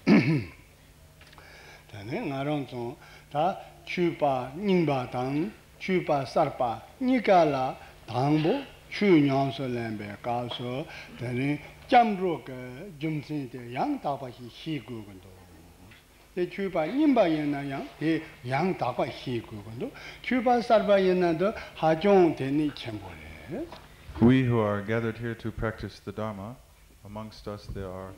Then I don't know that Chupa, Nimba Tang, Chupa Sarpa, Nikala, Tangbo, Chu Nyanso Lambe, Kaso, then Jamrook, Jumsin, the young Tapahi, he Gugundo. The Chupa Nimba Yena, the young Tapa he Gugundo, Chupa Sarpa Yena, the Hajon, the Nichambole. We who are gathered here to practice the Dharma, amongst us there are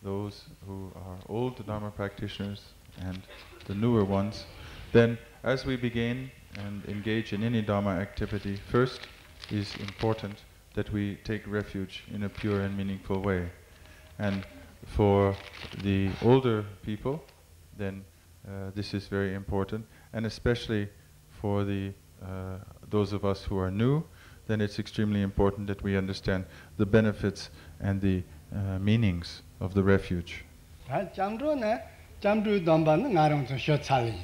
those who are old Dharma practitioners and the newer ones. Then, as we begin and engage in any Dharma activity, first is important that we take refuge in a pure and meaningful way. And for the older people, then this is very important, and especially for the those of us who are new, then it's extremely important that we understand the benefits and the meanings of the refuge. Jamdu Damban, Narong to shot Sally.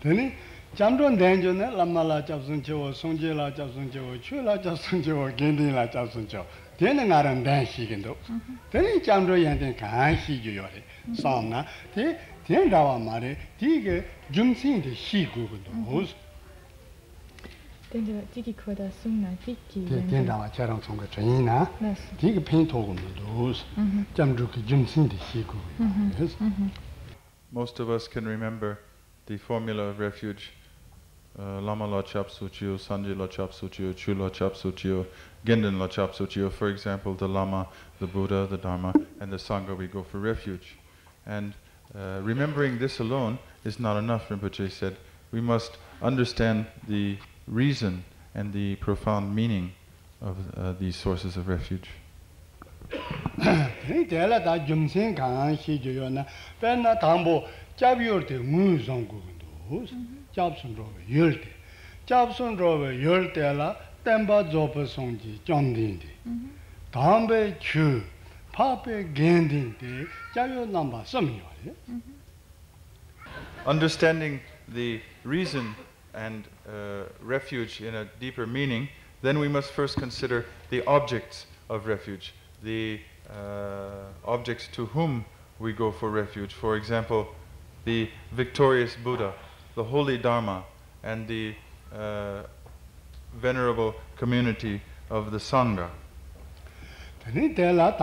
Then Jamdon Danjon, Lamala Jabsunjo, Sonjela Jabsunjo, Chula Jabsunjo, Gendila Jabsunjo. Then Naran Dan Shigendo. Then Jamdo Yantin can see you. Sona, the Tendawa Mare, Tige, Jumsin the Shi Google. Tiki Koda Suna, Tiki. Tendawa Charang Songa China, Tige paint over those. Jamduki Jumsin the Shi Google. Most of us can remember the formula of refuge. Lama Lo Chap Suchiyo, Sanji Lo Chap Suchiyo, Chu Lo Chap Suchiyo, Gendon Lo Chap Suchiyo. For example, the Lama, the Buddha, the Dharma, and the Sangha, we go for refuge. And remembering this alone is not enough, Rinpoche said. We must understand the reason and the profound meaning of these sources of refuge. Jabyorte Muzongo, Jabson Rover, Yulte. Jabson Rover, Yultela, Temba Zopa Songi, John Dindi. Tambe Chu, Pape Gendindi, Jayo number, some. Understanding the reason and refuge in a deeper meaning, then we must first consider the objects of refuge, the objects to whom we go for refuge. For example, the victorious Buddha, the holy Dharma, and the venerable community of the Sangha. Temba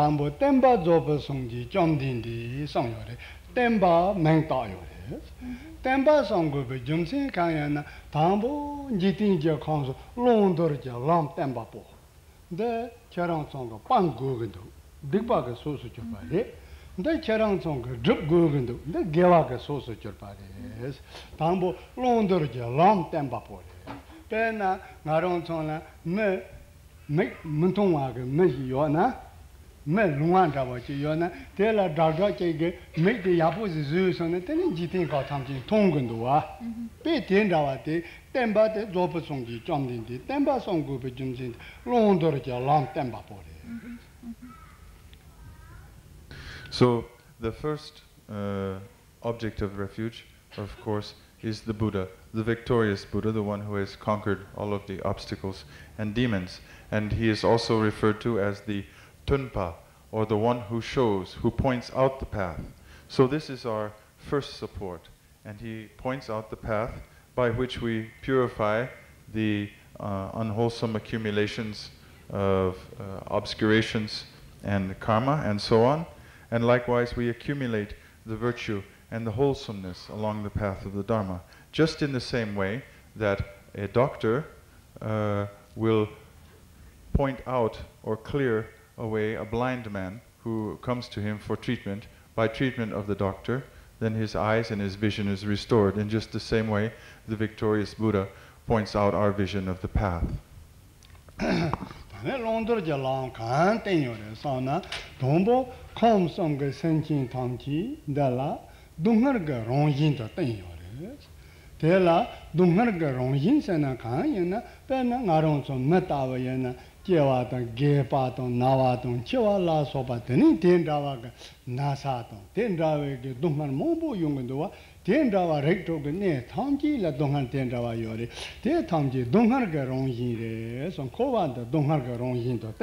Zopa Songi, John Dindi, Sangore, Temba Mengtayo. Temba Songo, Jumsin Kayana, Tambo, Jitinja Council, Londorja, Lam Temba Po. The Charang Songo, Pan Gugendo, Big Bag Social Party. The Charang Songo, Drip Gugendo, the Gavaka Social Party. Tambo, Londorja, Lam Temba Po. Pena, Naron Sona, Me, Muntonga, Mejona. Me Luanda Yona, Tela Daga, make the Yapos Zeus on the Tenin got something Tongandua. Be Tendawati, Temba de Zopasongi, John Dindi, Temba Songo, Jumsin, Londorja, Long Temba Pori. So, the first object of refuge, of course, is the Buddha, the victorious Buddha, the one who has conquered all of the obstacles and demons. And he is also referred to as the Tunpa, or the one who shows, who points out the path. So this is our first support, and he points out the path by which we purify the unwholesome accumulations of obscurations and karma and so on, and likewise we accumulate the virtue and the wholesomeness along the path of the Dharma, just in the same way that a doctor will point out or clear away a blind man who comes to him for treatment. By treatment of the doctor, then his eyes and his vision is restored. In just the same way, the victorious Buddha points out our vision of the path. Jewaton, Gepaton, Navaton, Chevala Sopatani, Tendravaga, Nasaton, Tendravag, Duman Mobo Yungandua, Tendrava Recto, Tamji, La Dongan Tendrava Yori, Te Tamji, Dongargaron Yire, some Covanta, Dongargaron Yinto,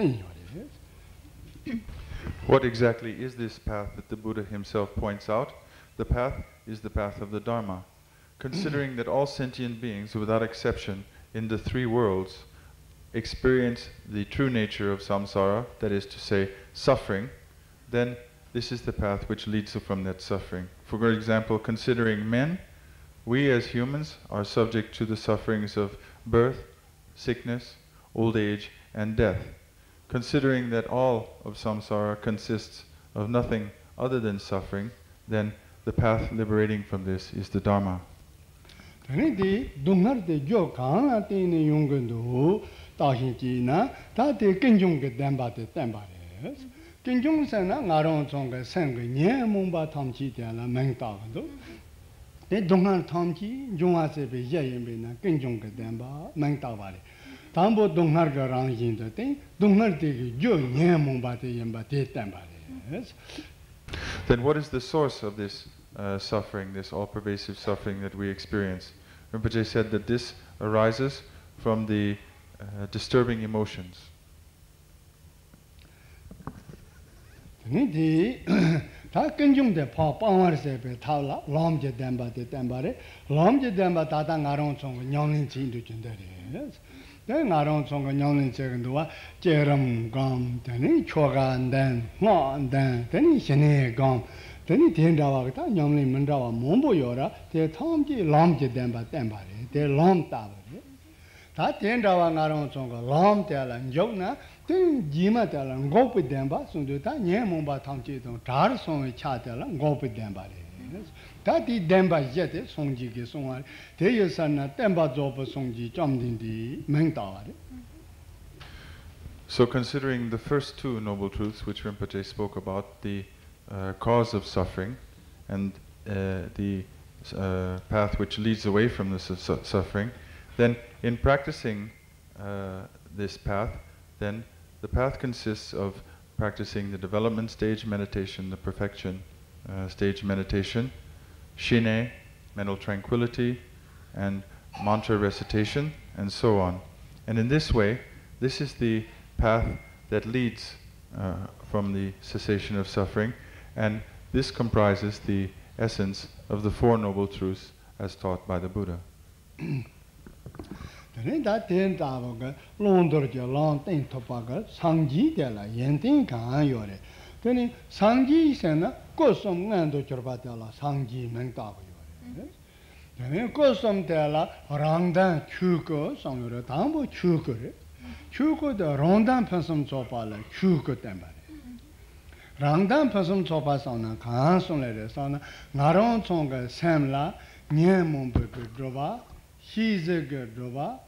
What exactly is this path that the Buddha himself points out? The path is the path of the Dharma. Considering that all sentient beings, without exception, in the three worlds, experience the true nature of samsara, that is to say, suffering, then this is the path which leads from that suffering. For example, considering men, we as humans are subject to the sufferings of birth, sickness, old age, and death. Considering that all of samsara consists of nothing other than suffering, then the path liberating from this is the Dharma. Tambo dongar ga rang yin de ten dongar de jo nyen mong ba de yin ba de tan ba le. Then what is the source of this suffering, this all-pervasive suffering that we experience? Rinpoche said that this arises from the disturbing emotions. Ni di ta kenjung de pa pawar se be ta la lam je den ba de tan ba re lam je den ba ta ta ngarong chong nyong lin chin du chen de re. Then ngarong chong nyong lin che gen wa je ram gam de ni cho gan den ngo den de ni shen ne gam de ni den da wa ta nyong lin men da wa mon bo yo ra de tham ji lam je den ba tan ba re de lam ta ba re. Ta den da wa ngarong chong ga lam te la njok na then jima te la ngok pe den ba sun de ta nyen mon ba tham ji dong dar song cha te la ngok pe den ba re. Ta di den ba ye de song ji ge song wa de ye san na den ba zo ba song ji cham din di meng da wa re. So considering the first two noble truths which Rinpoche spoke about, the cause of suffering and the path which leads away from the suffering, then in practicing this path, then the path consists of practicing the development stage meditation, the perfection stage meditation, shine, mental tranquility, and mantra recitation, and so on. And in this way, this is the path that leads from the cessation of suffering, and this comprises the essence of the Four Noble Truths as taught by the Buddha. Da ten da ba ga long dor je long ten to pa ga sang ji de la yen ten ga yo re. De ni sang ji sen na ko som ngan do chor ba de la sang ji meng da ba yo re. De ni ko som de la rang dan chu ko sang yo re dang bo chu ko re. Chu ko de rong dan phen som cho pa la chu ko ten ba re. Rang dan phen som cho pa sang na ga song le re sang na nga rong chong ga sem la nyen mong be do ba shi ze ge do ba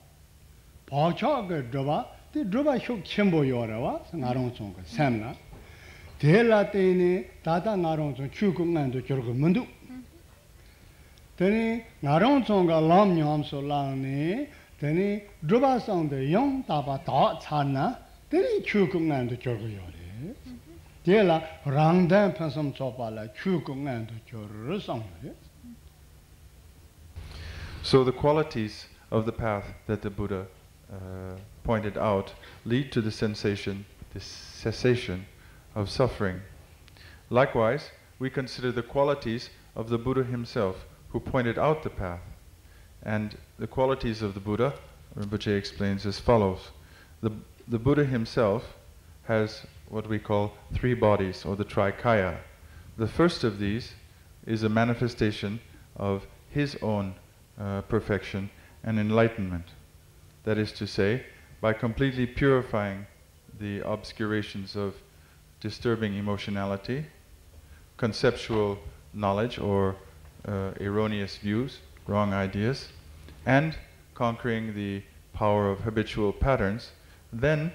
Pacha drova, the drova shook chimbo yorawa, Narong Song, Samla. De Latine, Tata Narong Song, Chukum and the Churkumundu. Then Narong Song, Lam Yam Solani, then drova song the young Tapa Thoughts Hana, then Chukum and the Churkuyori. De la Rangdan Pensum Chopala, Chukum and the Churusong. So the qualities of the path that the Buddha pointed out lead to the cessation of suffering. Likewise, we consider the qualities of the Buddha himself, who pointed out the path. And the qualities of the Buddha, Rinpoche explains as follows. The Buddha himself has what we call three bodies, or the trikaya. The first of these is a manifestation of his own perfection and enlightenment. That is to say, by completely purifying the obscurations of disturbing emotionality, conceptual knowledge or erroneous views, wrong ideas, and conquering the power of habitual patterns, then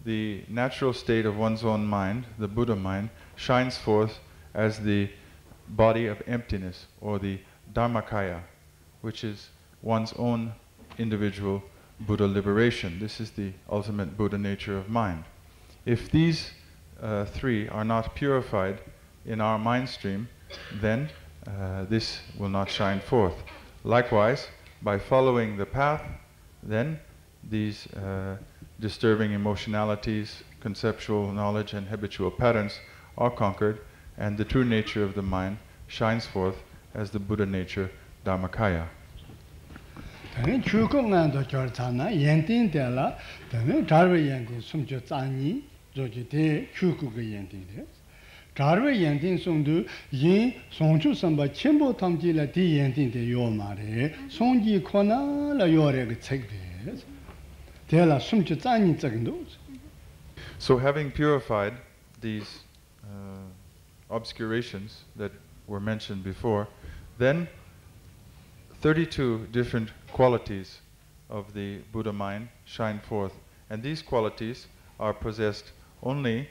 the natural state of one's own mind, the Buddha mind, shines forth as the body of emptiness, or the Dharmakaya, which is one's own individual Buddha liberation. This is the ultimate Buddha nature of mind. If these three are not purified in our mind stream, then this will not shine forth. Likewise, by following the path, then these disturbing emotionalities, conceptual knowledge and habitual patterns are conquered, and the true nature of the mind shines forth as the Buddha nature, Dharmakaya. Then chukungan to chortana yentin dela, then Darwe yentin sumjo zani, joji de chukuga yentin des. Darwe yentin sumdu yin songchu samba chimbo tamji la di yentin de yo mare, songji kona la yore ge tsek des. Dela sumjo zani tsakindus. So having purified these obscurations that were mentioned before, then 32 different qualities of the Buddha mind shine forth. And these qualities are possessed only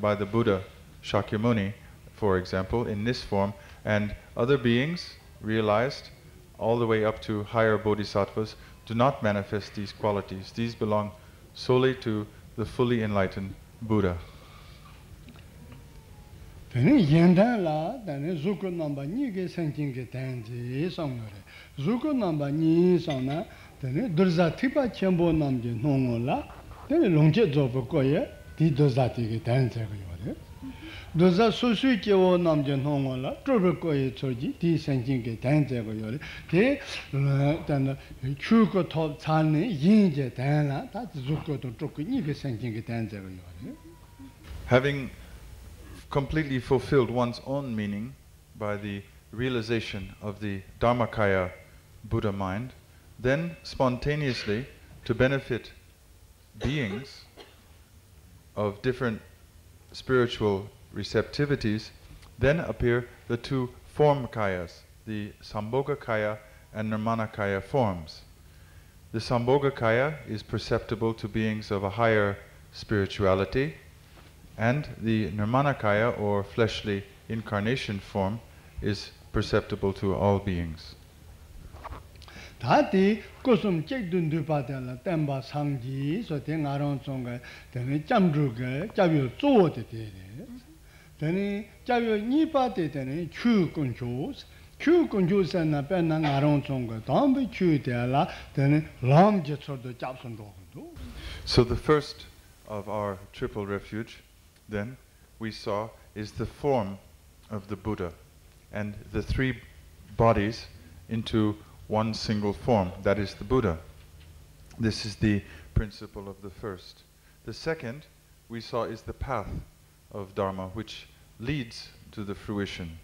by the Buddha, Shakyamuni, for example, in this form, and other beings realized all the way up to higher bodhisattvas do not manifest these qualities. These belong solely to the fully enlightened Buddha. Then yendan la, then zuko number ni ge senking ge tenzi sonore. Zuko number ni sona, then durza tipa chembo namje nongola, then longje zobo koye, di durza ti ge tenze go yore. Durza susu kewo namje nongola, trobe koye choji, di senking ge tenze go yore. Te then chuko top chane yinje tenla, that zuko to troko ni ge senking ge tenze go yore. Having completely fulfilled one's own meaning by the realization of the Dharmakaya Buddha mind, then spontaneously, to benefit beings of different spiritual receptivities, then appear the two form kayas, the Sambhogakaya and Nirmanakaya forms. The Sambhogakaya is perceptible to beings of a higher spirituality, and the Nirmanakaya, or fleshly incarnation form, is perceptible to all beings. Tati kusum chekdun dupadala temba sangji so ten aron songa teni chamdruga chavyo zo de de teni chavyo nipa de teni chu kunchus na penna aron songa dambe chu de la teni lam je sordo chapsun do. So the first of our triple refuge, then, we saw, is the form of the Buddha, and the three bodies into one single form, that is the Buddha. This is the principle of the first. The second, we saw, is the path of Dharma, which leads to the fruition.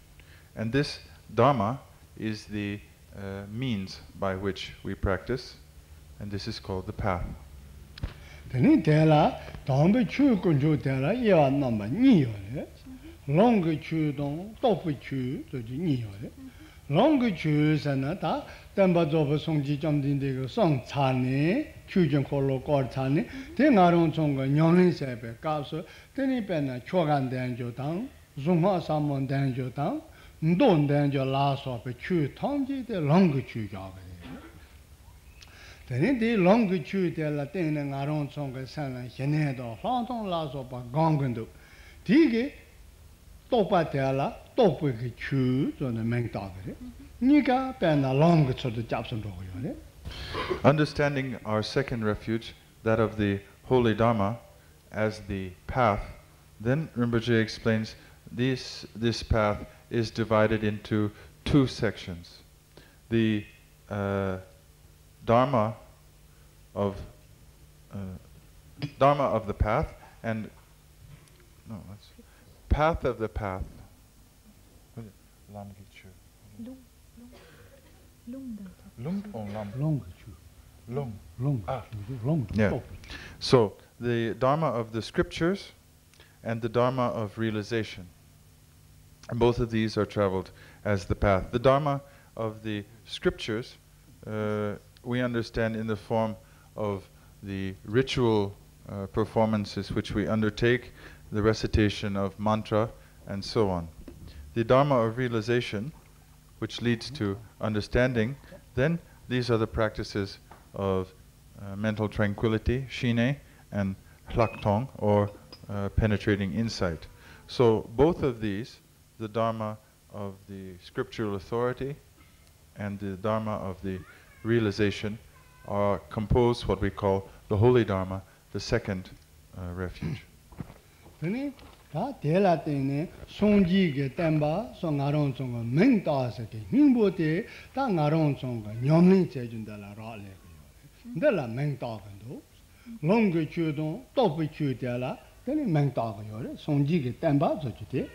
And this Dharma is the means by which we practice, and this is called the path. Teni tela dambe chu kunchu tela yewa namba ni yore. Long chu dong topu chu zoji ni yore. Long chu sana ta temba zoba songji jamdin dego song chane, chu jeng kolo kor chane, ten arong chonga nyongin sebe kapso, teni pena chogan denjo tang, zungha samon denjo tang, ndon denjo la sope chu tangji de long chu jaga. Then the long chu de la thing and around song san henedo, Hong Lazo by Gongandu. Tige Topatella, Topwiki chu on the main target. Nika pen a long to the Japson. Understanding our second refuge, that of the Holy Dharma, as the path, then Rinpoche explains this path is divided into two sections. The Dharma of the path, and path of the path. Yeah. So the Dharma of the scriptures and the Dharma of realization. And both of these are traveled as the path. The Dharma of the scriptures we understand in the form of the ritual performances which we undertake, the recitation of mantra, and so on. The Dharma of realization, which leads to understanding, then these are the practices of mental tranquility, shine, and hlaktong, or penetrating insight. So both of these, the Dharma of the scriptural authority and the Dharma of the realization, are composed what we call the Holy Dharma, the second refuge. Tene ta tela tene songji ge temba so ngarong song meng ta se ke mingbo te ta ngarong song nyomlin che jun da la ra le ge de la meng ta ge do long ge chu don to bu chu de la tene meng ta ge yo le songji ge temba so chu te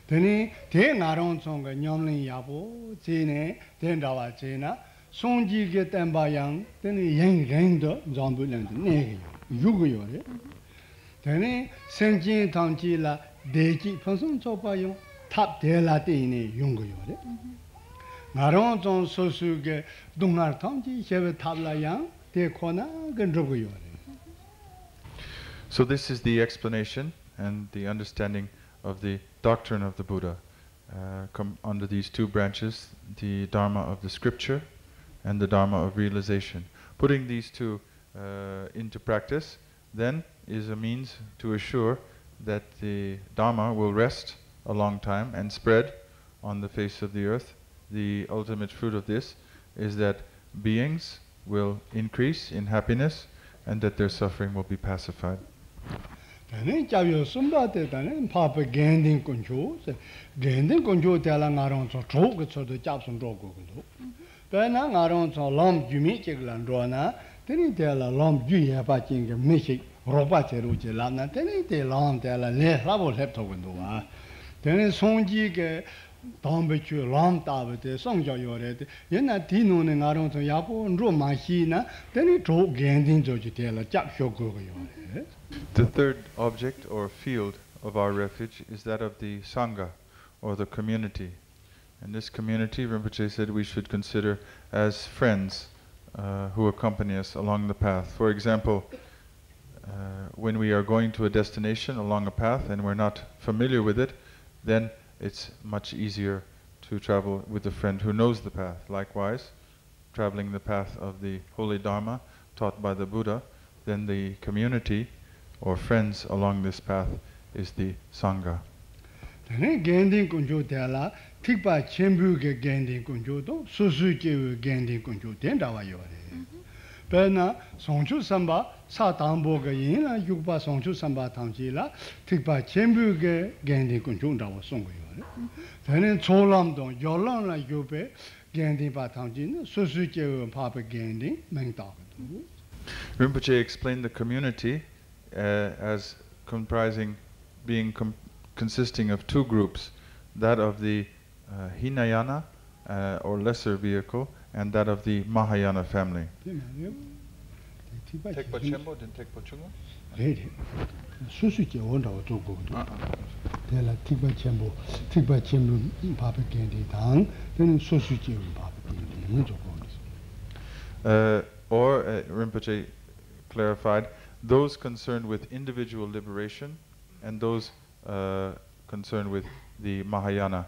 tene te ngarong song nyomlin ya bo je ne den da wa je na songji ge temba yang tene yen ren do zang bu len ne ge yu ge yo le tene senjin tangji la deji Phuntsok pa yung tap de la de ne yung go yo de ngarong zong so su ge dungar tangji shebe tap la yang de khona gen ro go yo de. So this is the explanation and the understanding of the doctrine of the Buddha come under these two branches, the Dharma of the scripture and the Dharma of realization. Putting these two into practice then is a means to assure that the Dharma will rest a long time and spread on the face of the earth. The ultimate fruit of this is that beings will increase in happiness and that their suffering will be pacified. Tene chabyo sumba te tene papa gending kuncho se gending kuncho te la ngarong so tro ge so de chap sun ro go go pe na ngarong so lam ju mi che lan ro na tene te la lam ju ye pa chin ge mi shi ro pa che ru che la na tene te lam te la le la bo lep to gun do wa tene song ji ge dang be chu lam ta be te song jao yo re te yen na di no ne ngarong so ya bo ro ma shi na tene tro gending zo ji te la chap sho go go yo re. The third object or field of our refuge is that of the Sangha, or the community. And this community, Rinpoche said, we should consider as friends who accompany us along the path. For example, when we are going to a destination along a path and we're not familiar with it, then it's much easier to travel with a friend who knows the path. Likewise, traveling the path of the holy Dharma taught by the Buddha, then the community or friends along this path is the Sangha. Tene gending kunjo te la tikpa chenbu ge gending kunjo do susu je gending kunjo den da wa yo re. Pe na songchu samba sa tangbo ge yin la yukpa songchu samba tangji la tikpa chenbu ge gending kunjo da wa song go yo re. Tene cholam do yolang la yobe gending pa tangji na susu je pa pa gending meng da do. Rinpoche explained the community as consisting of two groups, that of the Hinayana or lesser vehicle and that of the Mahayana family. Tekpa Chembo and Tekpa Chunga? Susu je wonda wa zo go do. De la tikpa chembo pa pa gending dang then susu je pa pa gending zo go. Or Rinpoche clarified, those concerned with individual liberation and those concerned with the Mahayana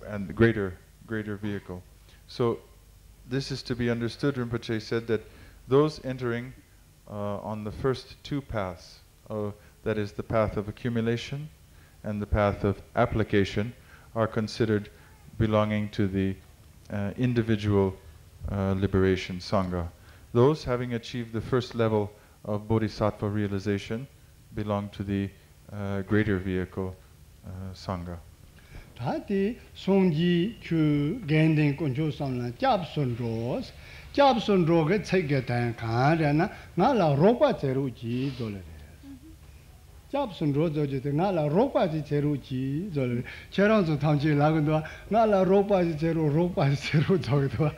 and the greater vehicle. So this is to be understood, Rinpoche said, that those entering on the first two paths, that is the path of accumulation and the path of application, are considered belonging to the individual liberation, Sangha. Those having achieved the first level of Bodhisattva realization belong to the greater vehicle, Sangha. Tati songji chu gending kunjo samla jab sun ro ge chege tan kan re na nga la ropa cheru ji do le jab sun ro zo je nga la ropa ji cheru ji do le cherong zo thang ji la gun do nga la ropa ji cheru zo do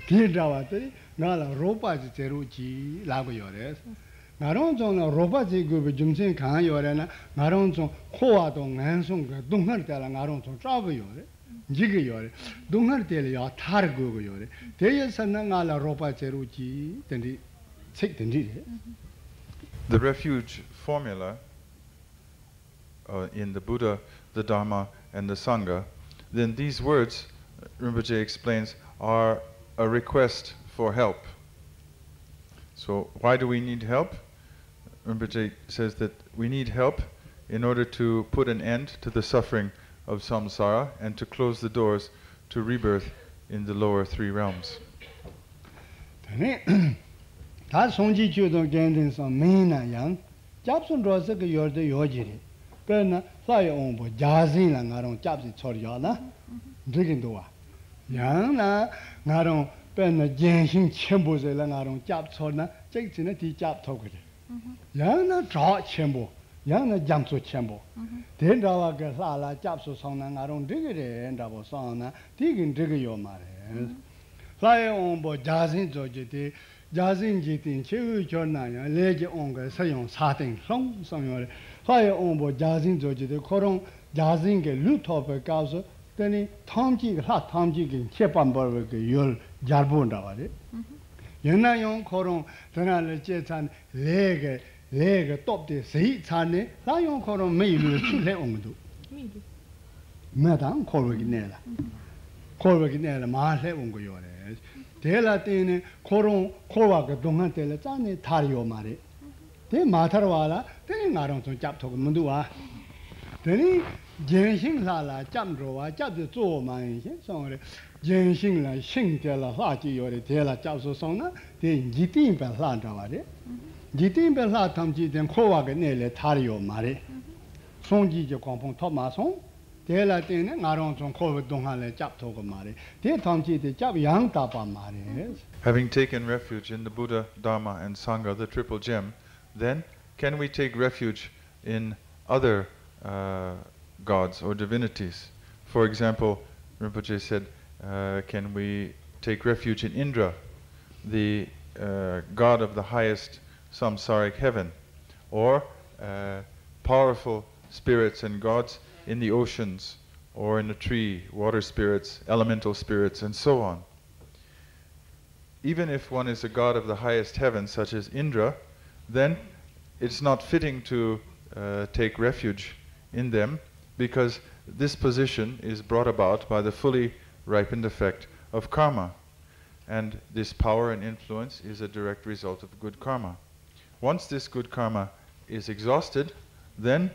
di da wa te nga la ropa ji cheru ji la go yo re 나론 좀 로바지 그 좀생 강 요래나 나론 좀 코와도 낸송 그 동할 때라 나론 좀 잡어요. 지게 요래. 동할 때야 타르고 요래. 대여선은 알아 로바제루지 된디 책 된디. The refuge formula in the Buddha, the Dharma and the Sangha, then these words, Rinpoche explains, are a request for help. So why do we need help? Rinpoche says that we need help in order to put an end to the suffering of samsara and to close the doors to rebirth in the lower three realms. 다 송지 주도 견딘서 메나 양 잡순 로서 그 요르데 요지리 그러나 사이 온보 자신라 나랑 잡지 처리야나 드긴도와 양나 나랑 뺀나 gen신 첨보세라 나랑 잡처나 잭지네 뒤 잡토그리 양나 저 첨보 양나 잠소 첨보 된다와 그 사라 잡소 성나 나랑 드기래 엔다보 성나 디긴 드기요 말해 사이 온보 자신 저지디 자신 지tin 최의 전나야 레지 온거 사용 사등 성 성요래 사이 온보 자신 저지디 코롱 자신게 루토베 가서 then Tomji hot Tomji can chip on board with your jarbunda. Yana young coron, then I'll jet and leg top the sea, Tane, Lion coron may lose two leondu. Madame Corriginella. Corriginella, Marse Unguyores. Telatine, coron, Korak, Donatella, Tane, Tario Mare. Then Matarwala, then Maron to Japto Mundua. Then Genxing la jam roa, jab the zoo man, sorry. Genxing la shing tell a hearty or a tell a jab so sona, then Jitin per Lantavade. Jitin per Latamji, then Koag Nele Tario Mare. Songi the compon Thomason, tell a thing, Naron son Covid Donhale jab toga Mare. They Tomji the jab young tapa Mare. Having taken refuge in the Buddha, Dharma, and Sangha, the triple gem, then can we take refuge in other gods or divinities? For example, Rinpoche said, can we take refuge in Indra, the god of the highest samsaric heaven, or powerful spirits and gods in the oceans, or in a tree, water spirits, elemental spirits, and so on. Even if one is a god of the highest heaven, such as Indra, then it's not fitting to take refuge in them, because this position is brought about by the fully ripened effect of karma, and this power and influence is a direct result of good karma. Once this good karma is exhausted, then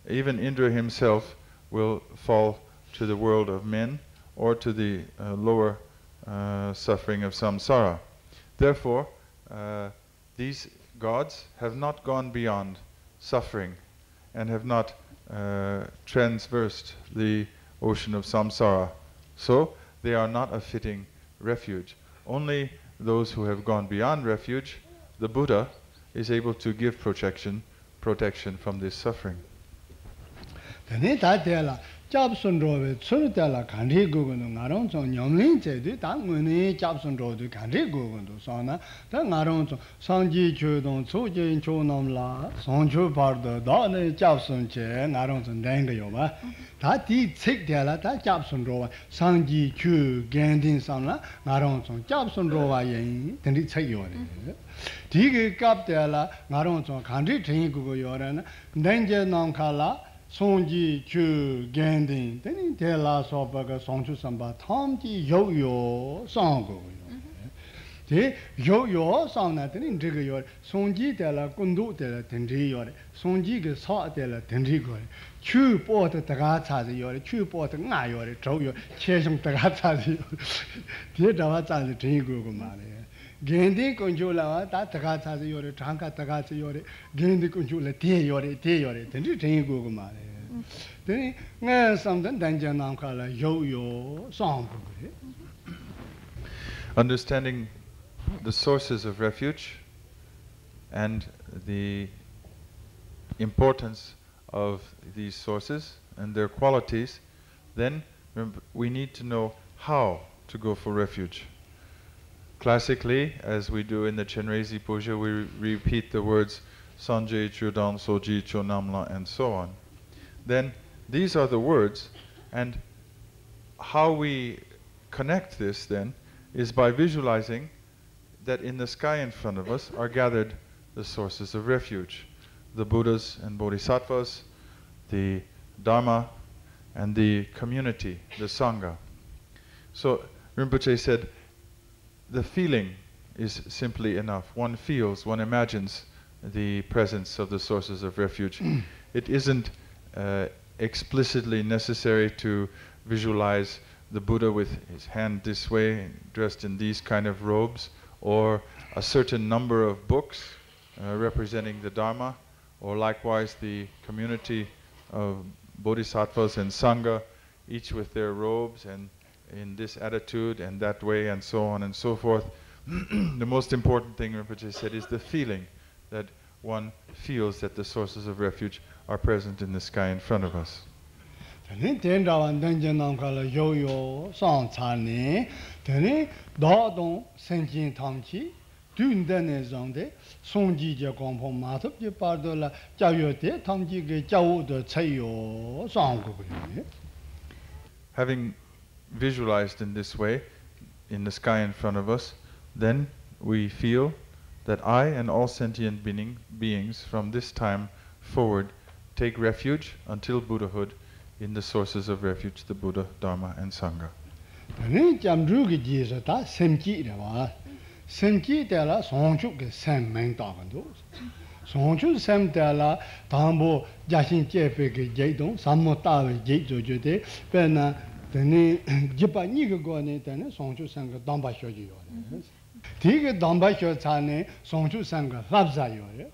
even Indra himself will fall to the world of men or to the lower suffering of samsara. Therefore, these gods have not gone beyond suffering and have not transversed the ocean of samsara. So they are not a fitting refuge. Only those who have gone beyond refuge, the Buddha, is able to give protection from this suffering. Jabson Road, Sultala, Kandi Gugun, Naronson, Yomlin, Tanguni, Jabson Road, Kandi Gugun, Sona, the Naronson, Sanji Chudon, Soji, Chonam La, Sonju Pardo, Donny Jabson Che, Naronson, Dangayova, Tati, Tick Della, that Jabson Road, Sanji Chu, Gandin Sana, Naronson, Jabson Road, then it's a yori. Tigi Cap Della, Naronson, Kandi Tingu Yoran, Danger Nankala. Sonji Chu Gandin, then tell us of a song to some but Tomji Yo Yo song. The Yo Yo song that in Trigger, Sonji della Kundu della Tendri, Sonji saw della Tendrigo, Chu bought the Tagata, Chu bought the Nayo, Troyo, Chesham Tagata, Tietavata the Tingu Mare. Gandhi Conjula, that Tagata, your Tanka Tagata, your Gandhi Conjula, Teore, Tendri Tingu Mare. Then something danger now called yo song. Understanding the sources of refuge and the importance of these sources and their qualities, then we need to know how to go for refuge. Classically, as we do in the Chenrezi Puja, we repeat the words Sanjay Chudan Soji Chonamla and so on. Then these are the words, and how we connect this then is by visualizing that in the sky in front of us are gathered the sources of refuge, the Buddhas and Bodhisattvas, the Dharma, and the community, the Sangha. So Rinpoche said, the feeling is simply enough. One feels, one imagines the presence of the sources of refuge. It isn't explicitly necessary to visualize the Buddha with his hand this way, dressed in these kind of robes, or a certain number of books representing the Dharma, or likewise the community of bodhisattvas and Sangha, each with their robes and in this attitude and that way and so on and so forth. The most important thing Rinpoche said is the feeling that one feels that the sources of refuge are present in the sky in front of us. Tene tendawan denjen namkala yo sang chane, tene dadong senjin tamchi, dundene zangde, songji je gongpo matop je pardola, jayo de tamji ge jawo de chayo sang gugu. Having visualized in this way, in the sky in front of us, then we feel that I and all sentient beings from this time forward take refuge until Buddhahood in the sources of refuge, the Buddha, Dharma and Sangha. Tene jamdrugi jisa ta semji rewa, semji tela songchuk ge sem meng dagando. Songchuk sem tela tambo jashin jefe ge jaydong, sammo tawe jayzo jode, pena tene jipa niga go ne tene songchuk sem ge damba shoji yore. Tige damba sho chane songchuk sem ge labza yore.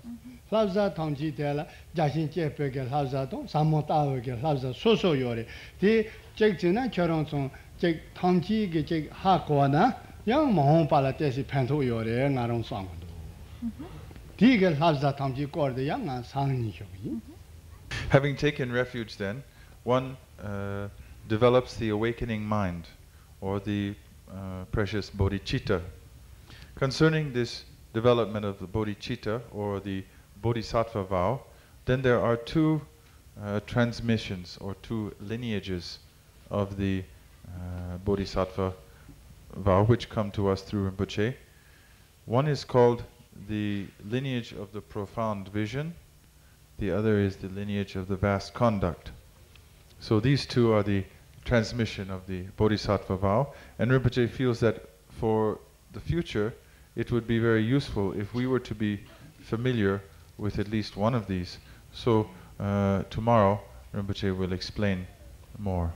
Labza tamji tela jashin jefe ge labza dong, sammo tawe ge labza soso yore. Ti chek china chorong song chek tamji ge chek ha kwa na, yang mahong pala tesi pento yore ngarong sangando. Tige labza tamji korde yang nga sangni shogi. Having taken refuge then, one develops the awakening mind, or the precious bodhicitta. Concerning this development of the bodhicitta, or the bodhisattva vow, then there are two transmissions, or two lineages of the bodhisattva vow, which come to us through Rinpoche. One is called the lineage of the profound vision, the other is the lineage of the vast conduct. So these two are the transmission of the bodhisattva vow, and Rinpoche feels that for the future it would be very useful if we were to be familiar with at least one of these. So tomorrow Rinpoche will explain more.